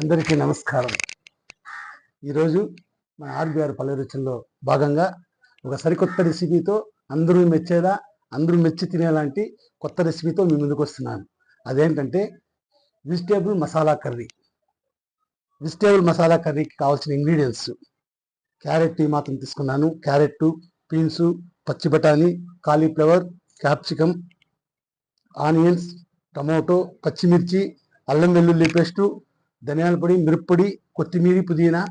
అందరికీ నమస్కారం. ఈరోజు మన ఆర్బీఆర్ పల్లె రుచుల్లో భాగంగా ఒక సరికొత్త రెసిపీతో అందరూ మెచ్చేలా, అందరూ మెచ్చి తినేలాంటి కొత్త రెసిపీతో మీ ముందుకు వస్తున్నాను. అదేంటంటే vegetable masala curry. Vegetable masala కర్రీకి కావాల్సిన ఇంగ్రీడియంట్స్: క్యారెట్ మాత్రం తీసుకున్నాను. క్యారెట్, బీన్స్, పచ్చి బఠానీ, కాలీఫ్లవర్, క్యాప్సికమ్, ఆనియన్స్, టమోటో, పచ్చిమిర్చి, అల్లం వెల్లుల్లి పేస్టు, ధనియాల పొడి, మిరప్పొడి, కొత్తిమీర, పుదీనా,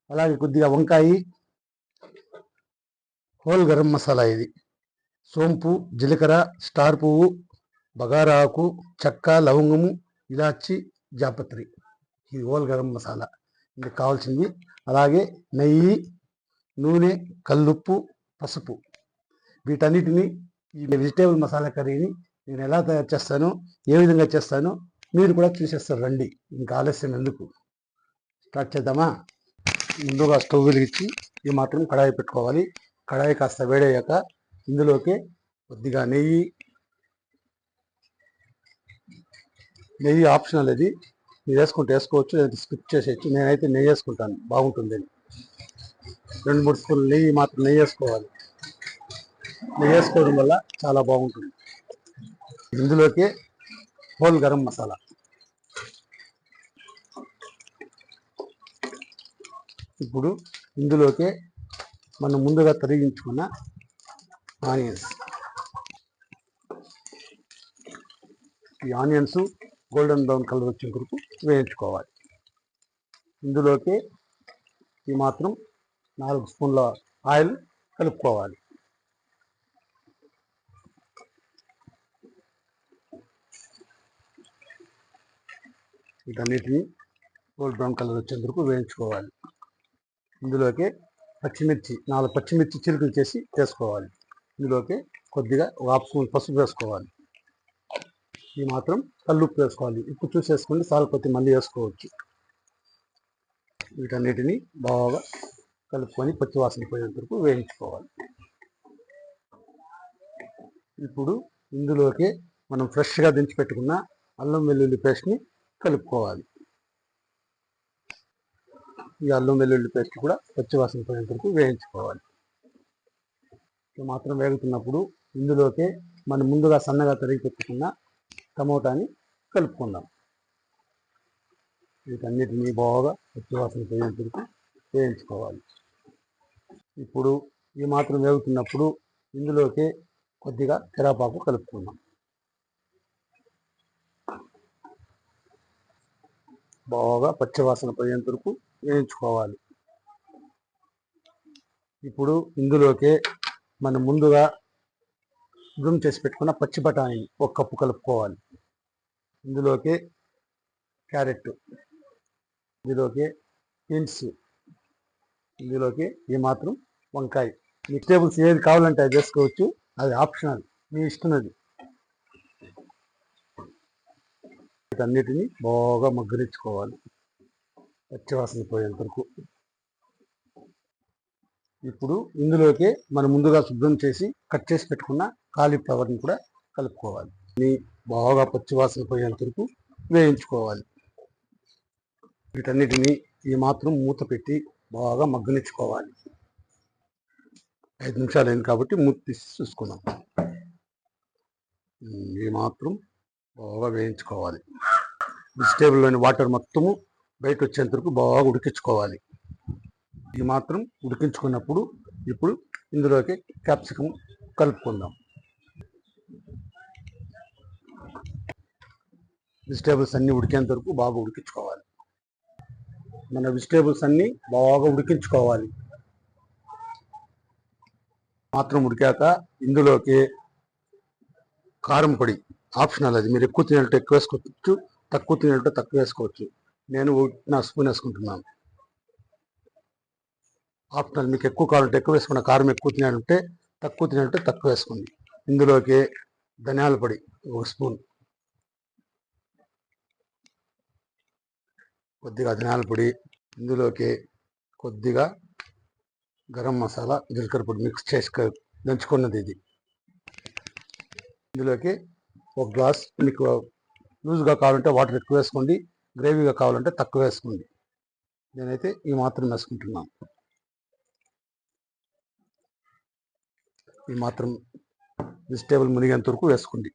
అలాగే కొద్దిగా వంకాయ, హోల్ గరం మసాలా, ఇది సోంపు, జీలకర్ర, స్టార్ పువ్వు, బగారా ఆకు, చెక్క, లవంగము, ఇలాచి, జాపత్రి. ఇది హోల్ గరం మసాలా. ఇది కావాల్సింది. అలాగే నెయ్యి, నూనె, కల్లుప్పు, పసుపు. వీటన్నిటిని ఈ వెజిటేబుల్ మసాలా కర్రీని నేను ఎలా తయారు చేస్తానో, ఏ విధంగా చేస్తానో మీరు కూడా చూసేస్తారు. రండి, ఇంకా ఆలస్యం ఎందుకు, స్టార్ట్ చేద్దామా? ముందుగా స్టవ్ వెలిగించి ఈ మాత్రం కడాయి పెట్టుకోవాలి. కడాయి కాస్త వేడయ్యాక ఇందులోకి కొద్దిగా నెయ్యి ఆప్షనల్. ఇది మీరు వేసుకుంటే వేసుకోవచ్చు, లేదా స్కిప్ చేసేయచ్చు. నేనైతే నెయ్యి వేసుకుంటాను, బాగుంటుంది. 2-3 స్పూన్లు నెయ్యి మాత్రం నెయ్యి వేసుకోవాలి. నెయ్యి వేసుకోవడం వల్ల చాలా బాగుంటుంది. ఇందులోకి హోల్ గరం మసాలా, ఇప్పుడు ఇందులోకి మనం ముందుగా తరిగించుకున్న ఆనియన్స్. ఈ ఆనియన్స్ గోల్డెన్ బ్రౌన్ కలర్ వచ్చే వరకు వేయించుకోవాలి. ఇందులోకి ఈ మాత్రం 4 స్పూన్ల ఆయిల్ కలుపుకోవాలి. వీటన్నిటిని గోల్డ్ బ్రౌన్ కలర్ వచ్చే వరకు వేయించుకోవాలి. ఇందులోకి పచ్చిమిర్చి 4 పచ్చిమిర్చి చిలుకలు చేసి వేసుకోవాలి. ఇందులోకి కొద్దిగా 1/2 స్పూన్ పసుపు వేసుకోవాలి. ఈ మాత్రం కల్లుప్పు వేసుకోవాలి. ఉప్పు చూసేసుకోండి, సాల్పత్తి మళ్ళీ వేసుకోవచ్చు. వీటన్నిటిని బాగా కలుపుకొని పచ్చివాసన పోయేంత వరకు వేయించుకోవాలి. ఇప్పుడు ఇందులోకి మనం ఫ్రెష్గా దించి పెట్టుకున్న అల్లం వెల్లుల్లి పేస్ట్ని కలుపుకోవాలి. ఈ అల్లం వెల్లుల్లి పేస్ట్ కూడా పచ్చివాసన పోయేంత వరకు వేయించుకోవాలి. మాత్రం వేగుతున్నప్పుడు ఇందులోకి మనం ముందుగా సన్నగా తరిగి పెట్టుకున్న టమోటాని కలుపుకుందాం. వీటన్నిటిని బాగా పచ్చివాసన పోయేంత వరకు వేయించుకోవాలి. ఇప్పుడు ఈ మాత్రం వేగుతున్నప్పుడు ఇందులోకి కొద్దిగా కరివేపాకు కలుపుకుందాం. బాగా పచ్చివాసన పోయేంత వరకు వేయించుకోవాలి. ఇప్పుడు ఇందులోకి మనం ముందుగా శుభ్రం చేసి పెట్టుకున్న పచ్చి బఠానీ 1 కప్పు కలుపుకోవాలి. ఇందులోకి క్యారెట్, ఇందులోకి బీన్స్, ఇందులోకి ఈ మాత్రం వంకాయ. వెజిటేబుల్స్ ఏది కావాలంటే అది వేసుకోవచ్చు, అది ఆప్షనల్, మీ ఇష్టం. వీటన్నిటిని బాగా మగ్గరించుకోవాలి పచ్చివాసన పోయేంత వరకు. ఇప్పుడు ఇందులోకి మనం ముందుగా శుభ్రం చేసి కట్ చేసి పెట్టుకున్న కాలీఫ్లవర్ని కూడా కలుపుకోవాలి. బాగా పచ్చివాసన పోయేంత వరకు వేయించుకోవాలి. వీటన్నిటిని ఈ మాత్రం మూత పెట్టి బాగా మగ్గనిచ్చుకోవాలి. 5 నిమిషాలు అయింది కాబట్టి మూత తీసి చూసుకుందాం. ఈ మాత్రం బాగా వేయించుకోవాలి. వెజిటేబుల్లోని వాటర్ మొత్తము బయట వచ్చేంత వరకు బాగా ఉడికించుకోవాలి. ఈ మాత్రం ఉడికించుకున్నప్పుడు ఇప్పుడు ఇందులోకి క్యాప్సికమ్ కలుపుకుందాం. వెజిటేబుల్స్ అన్నీ ఉడికేంత వరకు బాగా ఉడికించుకోవాలి. మన వెజిటేబుల్స్ అన్నీ బాగా ఉడికించుకోవాలి. మాత్రం ఉడికాక ఇందులోకి కారం పొడి ఆప్షనల్, అది మీరు ఎక్కువ తినేటట్టు ఎక్కువ వేసుకోవచ్చు, తక్కువ తినేటట్టు తక్కువ వేసుకోవచ్చు. నేను 1 స్పూన్ వేసుకుంటున్నాను. ఆప్షనల్, మీకు ఎక్కువ కావాలంటే ఎక్కువ వేసుకున్న, కారం ఎక్కువ తినాలంటే తక్కువ తినేటట్టు తక్కువ వేసుకోండి. ఇందులోకి ధనియాల పొడి 1 స్పూన్, కొద్దిగా ధనియాల పొడి, ఇందులోకి కొద్దిగా గరం మసాలా, జీలకర్ర పొడి మిక్స్ చేసి దంచుకున్నది ఇది. ఇందులోకి 1 గ్లాస్, మీకు లూజ్గా కావాలంటే వాటర్ ఎక్కువ వేసుకోండి, గ్రేవీగా కావాలంటే తక్కువ వేసుకోండి. నేనైతే ఈ మాత్రం వేసుకుంటున్నాను. ఈ మాత్రం వెజిటేబుల్ మునిగేంత వరకు వేసుకోండి.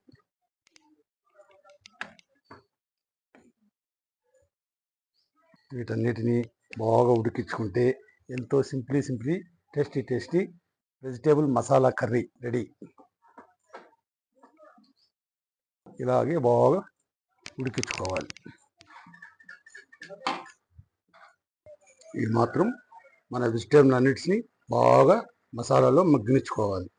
వీటన్నిటిని బాగా ఉడికించుకుంటే ఎంతో simply tasty vegetable masala curry ready. ఇలాగే బాగా ఉడికించుకోవాలి. ఈ మాత్రం మన వెజిటేబుల్ అన్నిటిని బాగా మసాలాలో మగ్గనిచ్చుకోవాలి.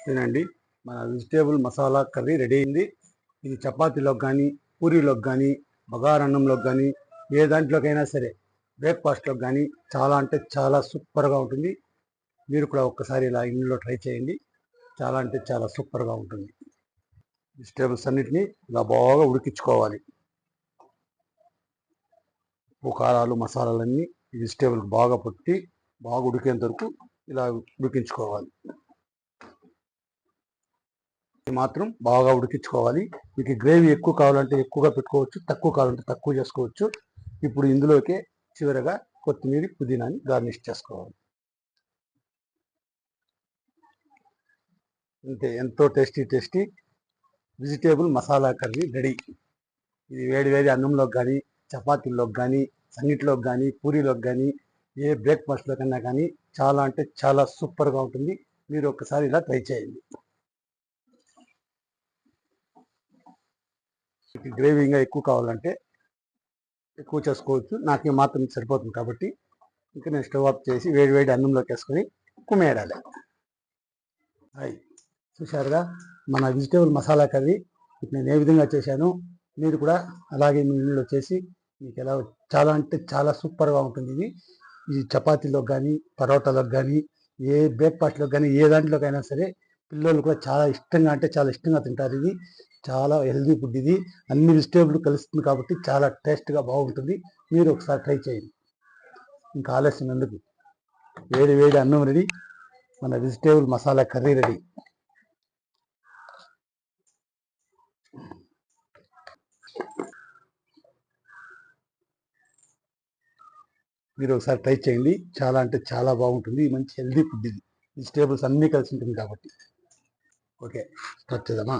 తినండి, మన వెజిటేబుల్ మసాలా కర్రీ రెడీ అయింది. ఇది చపాతీలోకి కానీ, పూరీలోకి కానీ, బగారన్నంలోకి కానీ, ఏ దాంట్లోకైనా సరే, బ్రేక్ఫాస్ట్లోకి కానీ చాలా అంటే చాలా సూపర్గా ఉంటుంది. మీరు కూడా ఒక్కసారి ఇలా ఇంట్లో ట్రై చేయండి. చాలా అంటే చాలా సూపర్గా ఉంటుంది. వెజిటేబుల్స్ అన్నిటినీ ఇలా బాగా ఉడికించుకోవాలి. ఉప్పు కారాలు మసాలాలన్నీ ఈ వెజిటేబుల్కి బాగా పట్టి బాగా ఉడికేంత వరకు ఇలా ఉడికించుకోవాలి. మాత్రం బాగా ఉడికించుకోవాలి. మీకు గ్రేవీ ఎక్కువ కావాలంటే ఎక్కువగా పెట్టుకోవచ్చు, తక్కువ కావాలంటే తక్కువ చేసుకోవచ్చు. ఇప్పుడు ఇందులోకే చివరగా కొత్తిమీర పుదీనాని గార్నిష్ చేసుకోవాలి. అంతే, ఎంతో tasty vegetable masala curry ready. ఇది వేడి అన్నంలోకి కానీ, చపాతీల్లోకి కానీ, సంగిట్లోకి కానీ, పూరీలోకి కానీ, ఏ బ్రేక్ఫాస్ట్లో కన్నా కానీ చాలా అంటే చాలా సూపర్గా ఉంటుంది. మీరు ఒక్కసారి ఇలా ట్రై చేయండి. గ్రేవీగా ఎక్కువ కావాలంటే ఎక్కువ చేసుకోవచ్చు. నాకు మాత్రం సరిపోతుంది కాబట్టి ఇంకా నేను స్టవ్ ఆఫ్ చేసి వేడి అన్నంలోకి వేసుకొని కుమ్మేయాలి. చూశారుగా మన వెజిటేబుల్ మసాలా కర్రీ నేను ఏ విధంగా చేశాను. మీరు కూడా అలాగే మీ ఇంట్లో చేసి మీకు ఎలా చాలా అంటే చాలా సూపర్గా ఉంటుంది. ఇది చపాతీలోకి కానీ, పరోటాలోకి కానీ, ఏ బ్రేక్ఫాస్ట్లోకి కానీ, ఏ దాంట్లోకైనా సరే పిల్లలు కూడా చాలా ఇష్టంగా అంటే చాలా ఇష్టంగా తింటారు. ఇది చాలా హెల్దీ ఫుడ్. ఇది అన్ని వెజిటేబుల్ కలుస్తుంది కాబట్టి చాలా టేస్ట్గా బాగుంటుంది. మీరు ఒకసారి ట్రై చేయండి. ఇంకా ఆలస్యం ఎందుకు, వేడి అన్నం రెడీ, మన వెజిటేబుల్ మసాలా కర్రీ రెడీ. మీరు ఒకసారి ట్రై చేయండి. చాలా అంటే చాలా బాగుంటుంది. మంచి హెల్దీ ఫుడ్ ఇది. వెజిటేబుల్స్ అన్నీ కలిసి ఉంటుంది కాబట్టి. ఓకే, స్టార్ట్ చేద్దామా?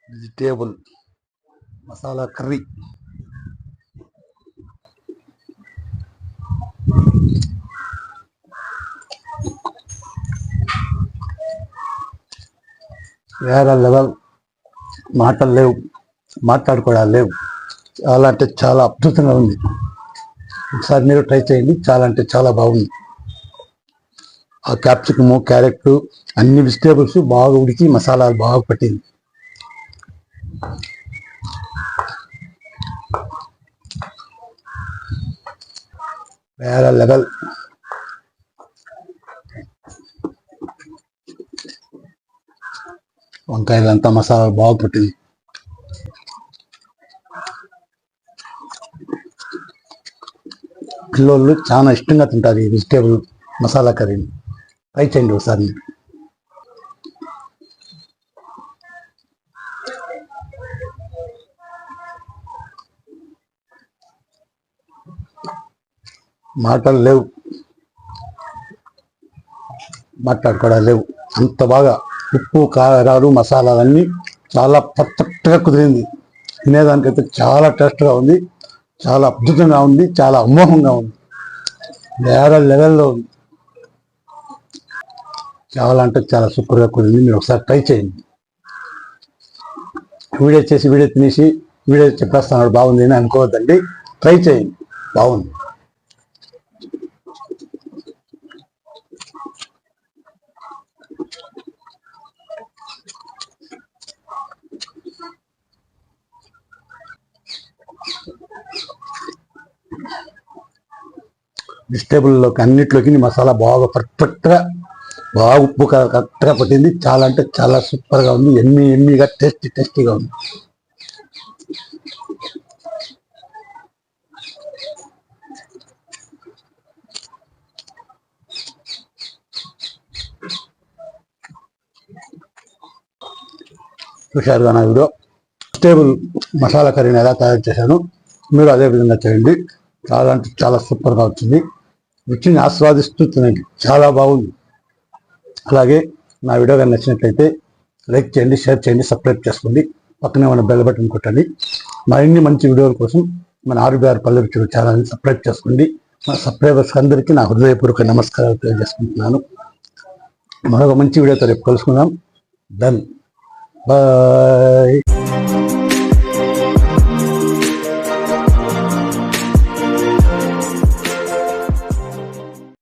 Vegetable masala curry. వేరే లెవెల్, మాటలు లేవు, మాట్లాడుకోవడాలు లేవు. చాలా అంటే చాలా అద్భుతంగా ఉంది. ఒకసారి మీరు ట్రై చేయండి. చాలా అంటే చాలా బాగుంది. ఆ క్యాప్సికము, క్యారెట్ అన్ని వెజిటేబుల్స్ బాగా ఉడికి మసాలాలు బాగా పట్టింది. వేరే లెవెల్. వంకాయలంతా మసాలా బాగా పట్టింది. పిల్లలు చాలా ఇష్టంగా తింటారు ఈ వెజిటేబుల్ మసాలా కర్రీని. ట్రై చేయండి ఒకసారి. మాటలు లేవు, మాట్లాడుకోవడాలు లేవు. అంత బాగా ఉప్పు కారాలు మసాలాలన్నీ చాలా పర్ఫెక్ట్గా కుదిరింది. తినేదానికైతే చాలా టేస్ట్గా ఉంది, చాలా అద్భుతంగా ఉంది, చాలా అమోఘంగా ఉంది. వేరే లెవెల్లో ఉంది. చాలా అంటే చాలా సూపర్గా కుదిరింది. మీరు ఒకసారి ట్రై చేయండి. వీడియో తినేసి వీడియో చెప్పేస్తున్నాడు బాగుంది అని అనుకోవద్దండి. ట్రై చేయండి, బాగుంది. వెజిటేబుల్లోకి అన్నిట్లోకి మసాలా బాగా పర్ఫెక్ట్గా బాగా ఉప్పు కరెక్ట్గా పట్టింది. చాలా అంటే చాలా సూపర్గా ఉంది. ఎమ్మీగా టేస్టీగా ఉంది. చూశారుగా నా వీడియో. వెజిటేబుల్ మసాలా కర్రీని ఎలా తయారు చేశాను మీరు అదే విధంగా చేయండి. చాలా అంటే చాలా సూపర్గా వచ్చింది. రుచిని ఆస్వాదిస్తూ తినండి. చాలా బాగుంది. అలాగే నా వీడియో కానీ నచ్చినట్లయితే లైక్ చేయండి, షేర్ చేయండి, సబ్స్క్రైబ్ చేసుకోండి. పక్కనే ఉన్న బెల్ బటన్ కొట్టండి. మరిన్ని మంచి వీడియోల కోసం మన ఆర్బీఆర్ పల్లె రుచులు ఛానల్ని సబ్స్క్రైబ్ చేసుకోండి. మన సబ్స్క్రైబర్స్ అందరికీ నా హృదయపూర్వక నమస్కారాలు తెలియజేసుకుంటున్నాను. మరొక మంచి వీడియోతో రేపు కలుసుకుందాం. డన్. బాయ్.